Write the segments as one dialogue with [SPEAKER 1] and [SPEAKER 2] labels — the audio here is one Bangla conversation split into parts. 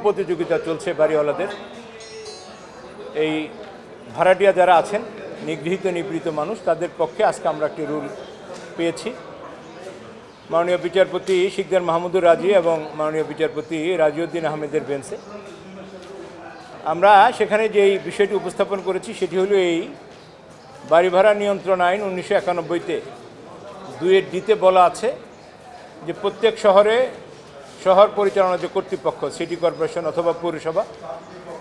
[SPEAKER 1] প্রতিযোগিতা চলছে বাড়িওয়ালাদের। এই ভাড়াটিয়া যারা আছেন, নিগৃহীত নিপীড়িত মানুষ, তাদের পক্ষে আজকে আমরা একটি রুল পেয়েছি। মাননীয় বিচারপতি শিকদার মাহমুদুর রাজি এবং মাননীয় বিচারপতি রাজিউদ্দিন আহমেদের বেঞ্চে আমরা সেখানে যেই বিষয়টি উপস্থাপন করেছি সেটি হলো এই বাড়ি ভাড়া নিয়ন্ত্রণ আইন 1991-তে 2-তে বলা আছে যে প্রত্যেক শহরে শহর পরিচালনা যে কর্তৃপক্ষ, সিটি কর্পোরেশন অথবা পৌরসভা,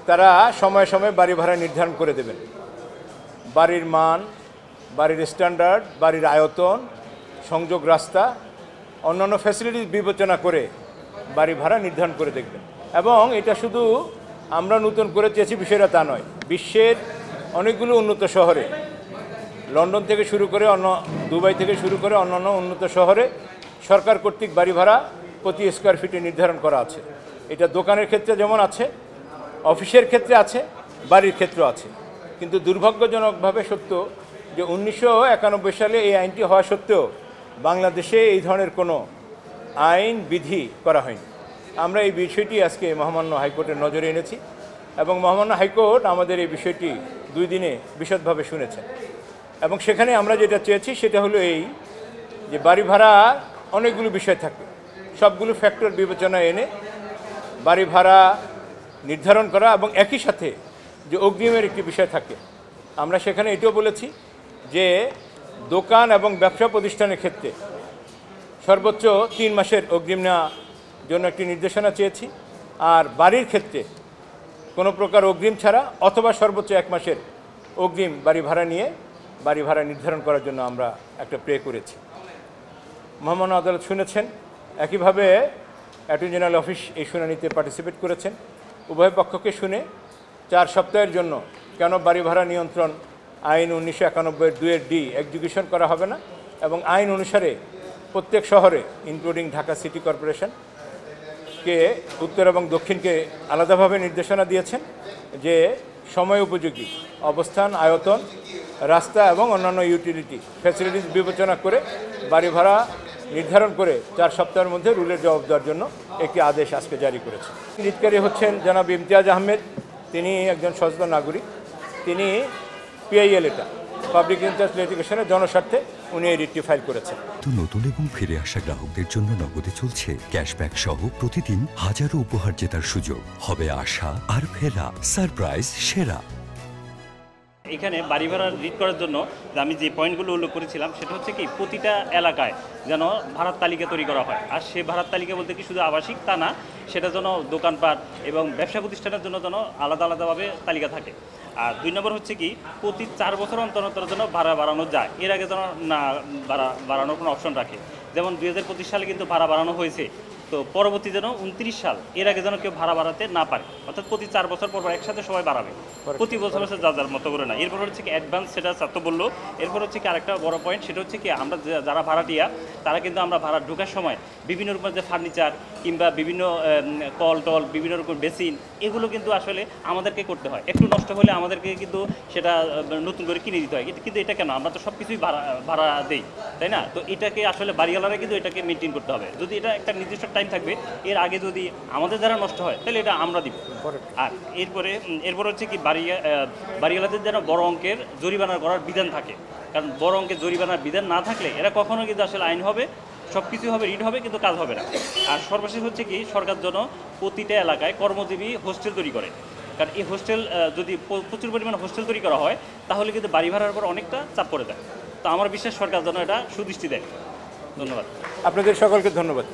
[SPEAKER 1] তারা সময়ে সময়ে বাড়ি ভাড়া নির্ধারণ করে দেবেন। বাড়ির মান, বাড়ির স্ট্যান্ডার্ড, বাড়ির আয়তন, সংযোগ রাস্তা, অন্যান্য ফ্যাসিলিটিস বিবেচনা করে বাড়ি ভাড়া নির্ধারণ করে দেখবেন। এবং এটা শুধু আমরা নতুন করে চেয়েছি বিষয়টা তা নয়, বিশ্বের অনেকগুলো উন্নত শহরে, লন্ডন থেকে শুরু করে দুবাই থেকে শুরু করে অন্যান্য উন্নত শহরে সরকার কর্তৃক বাড়ি ভাড়া প্রতি স্কোয়ার ফিটে নির্ধারণ করা আছে। এটা দোকানের ক্ষেত্রে যেমন আছে, অফিসের ক্ষেত্রে আছে, বাড়ির ক্ষেত্রেও আছে। কিন্তু দুর্ভাগ্যজনকভাবে সত্য যে 1991 সালে এই আইনটি হওয়া সত্ত্বেও বাংলাদেশে এই ধরনের কোনো আইন বিধি করা হয়নি। আমরা এই বিষয়টি আজকে মহামান্য হাইকোর্টের নজরে এনেছি এবং মহামান্য হাইকোর্ট আমাদের এই বিষয়টি 2 দিনে বিশদভাবে শুনেছেন। এবং সেখানে আমরা যেটা চেয়েছি সেটা হলো এই যে বাড়ি ভাড়া অনেকগুলো বিষয় থাকে, সবগুলো ফ্যাক্টর বিবেচনায় এনে বাড়ি ভাড়া নির্ধারণ করা এবং একই সাথে যে অগ্রিমের একটি বিষয় থাকে। আমরা সেখানে এটাও বলেছি যে দোকান এবং ব্যবসা প্রতিষ্ঠানের ক্ষেত্রে সর্বোচ্চ 3 মাসের অগ্রিম নেওয়ার জন্য একটি নির্দেশনা চেয়েছি। আর বাড়ির ক্ষেত্রে কোনো প্রকার অগ্রিম ছাড়া অথবা সর্বোচ্চ 1 মাসের অগ্রিম বাড়ি ভাড়া নিয়ে বাড়ি ভাড়া নির্ধারণ করার জন্য আমরা একটা প্রে করেছি। মহামান্য আদালত শুনেছেন। একইভাবে অ্যাটর্নি জেনারেল অফিস এই শুনানিতে পার্টিসিপেট করেছেন। উভয় পক্ষকে শুনে 4 সপ্তাহের জন্য কেন বাড়ি ভাড়া নিয়ন্ত্রণ আইন 1991-এর 2-D এক্সিকিউশন করা হবে না এবং আইন অনুসারে প্রত্যেক শহরে ইনক্লুডিং ঢাকা সিটি কর্পোরেশনকে উত্তর এবং দক্ষিণকে আলাদাভাবে নির্দেশনা দিয়েছেন যে সময় উপযোগী অবস্থান, আয়তন, রাস্তা এবং অন্যান্য ইউটিলিটি ফ্যাসিলিটিস বিবেচনা করে বাড়ি ভাড়া নির্ধারণ করে 4 সপ্তাহের মধ্যে রুলের জবাব দেওয়ার জন্য একটি আদেশ আজকে জারি করেছে। রিটকারী হচ্ছেন জনাব ইমতিয়াজ আহমেদ। তিনি একজন সচেতন নাগরিক। তিনি PIL, এটা পাবলিক ইন্টারেস্ট লিটিগেশনের জনস্বার্থে উনি এই রিটটি ফাইল করেছেন।
[SPEAKER 2] নতুন এবং ফিরে আসা গ্রাহকদের জন্য নগদে চলছে ক্যাশব্যাক সহ প্রতিদিন হাজারো উপহার জেতার সুযোগ। হবে আশা আর ফেরা, সারপ্রাইজ সেরা।
[SPEAKER 3] এখানে বাড়ি ভাড়া রিট করার জন্য আমি যে পয়েন্টগুলো উল্লেখ করেছিলাম সেটা হচ্ছে কি প্রতিটা এলাকায় যেন ভাড়ার তালিকা তৈরি করা হয়। আর সে ভাড়ার তালিকা বলতে কি শুধু আবাসিক তা না, সেটা যেন দোকানপাট এবং ব্যবসা প্রতিষ্ঠানের জন্য যেন আলাদা আলাদাভাবে তালিকা থাকে। আর 2 নম্বর হচ্ছে কি প্রতি 4 বছর অন্তর অন্তর যেন ভাড়া বাড়ানো যায়, এর আগে যেন না বাড়ানোর কোনো অপশন রাখে। যেমন 2025 সালে কিন্তু ভাড়া বাড়ানো হয়েছে, তো পরবর্তী যেন 29 সাল এর আগে যেন কেউ ভাড়া বাড়াতে না পারে, অর্থাৎ প্রতি 4 বছর পর একসাথে সবাই বাড়াবে, প্রতি বছর যা যার মতো করে না। এরপর হচ্ছে কি অ্যাডভান্স, সেটা ছাত্র বললো। এরপর হচ্ছে কি আরেকটা বড় পয়েন্ট, সেটা হচ্ছে কি আমরা যারা ভাড়াটিয়া তারা কিন্তু আমরা ভাড়া ঢোকার সময় বিভিন্ন রকমের যে ফার্নিচার কিংবা বিভিন্ন কল টল, বিভিন্ন রকম বেসিন, এগুলো কিন্তু আসলে আমাদেরকে করতে হয়। একটু নষ্ট হলে আমাদেরকে কিন্তু সেটা নতুন করে কিনে দিতে হয়। কিন্তু এটা কেন, আমরা তো সব কিছুই ভাড়া দেই, তাই না? তো এটাকে আসলে বাড়িওয়ালারা কিন্তু এটাকে মেনটেন করতে হবে। যদি এটা একটা নির্দিষ্ট টাইম থাকবে, এর আগে যদি আমাদের দ্বারা নষ্ট হয় তাহলে এটা আমরা দিব। আর এরপরে হচ্ছে কি বাড়িওয়ালাদের যেন বড় অঙ্কের জরিমানা করার বিধান থাকে, কারণ বড় অঙ্কের জরিমানার বিধান না থাকলে এরা কখনো কিন্তু আসলে আইন হবে, সব কিছু হবে, রিড হবে, কিন্তু কাজ হবে না। আর সর্বশেষ হচ্ছে কি সরকার যেন প্রতিটা এলাকায় কর্মজীবী হোস্টেল তৈরি করে, কারণ এই হোস্টেল যদি প্রচুর পরিমাণে হোস্টেল তৈরি করা হয় তাহলে কিন্তু বাড়ি ভাড়ার উপর অনেকটা চাপ পড়ে যায়। তো আমার বিশ্বাস সরকার যেন এটা সুদৃষ্টি দেয়। ধন্যবাদ।
[SPEAKER 1] আপনাদের সকলকে ধন্যবাদ।